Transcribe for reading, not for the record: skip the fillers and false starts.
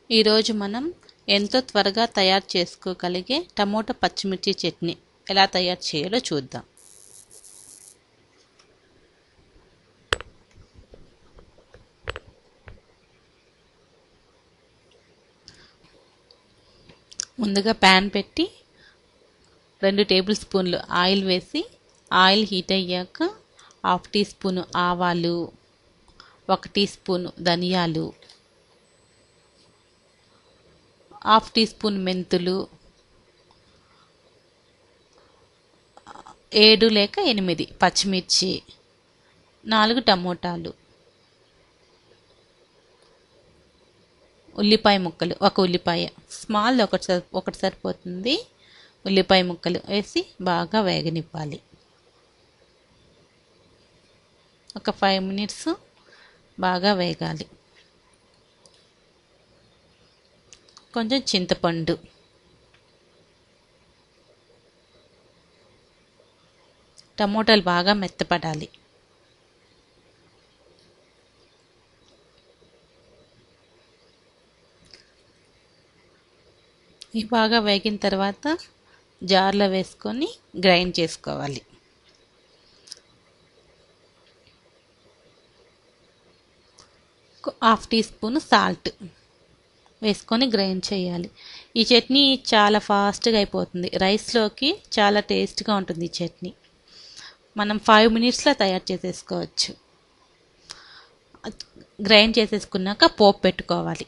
ఈరోజు మనం ఎంతో త్వరగా తయారు చేసుకోగలిగే టమోటా పచ్చిమిర్చి చట్నీ ఎలా తయారు చేయాలో చూద్దాం. ముందుగా ప్యాన్ పెట్టి 2 టేబుల్ స్పూన్లు ఆయిల్ వేసి ఆయిల్ హీట్ అయ్యాక 1/2 టీ స్పూన్ ఆవాలు, 1 టీ స్పూన్ ధనియాలు, 1/2 టీ స్పూన్ మెంతులు, 7 లేక 8 పచ్చిమిర్చి, 4 టమోటాలు, ఉల్లిపాయ ముక్కలు, 1 ఉల్లిపాయ స్మాల్ ఒకటి సరిపోతుంది. ఉల్లిపాయ ముక్కలు వేసి బాగా వేగనివ్వాలి. ఒక 5 మినిట్స్ బాగా వేగాలి. కొంచెం చింతపండు, టమోటాలు బాగా మెత్తపడాలి. ఇవి బాగా వేగిన తర్వాత జార్లో వేసుకొని గ్రైండ్ చేసుకోవాలి. హాఫ్ టీ స్పూన్ సాల్ట్ వేసుకొని గ్రైండ్ చేయాలి. ఈ చట్నీ చాలా ఫాస్ట్గా అయిపోతుంది. రైస్లోకి చాలా టేస్ట్గా ఉంటుంది ఈ చట్నీ. మనం 5 మినిట్స్లో తయారు చేసేసుకోవచ్చు. గ్రైండ్ చేసేసుకున్నాక పోపు పెట్టుకోవాలి.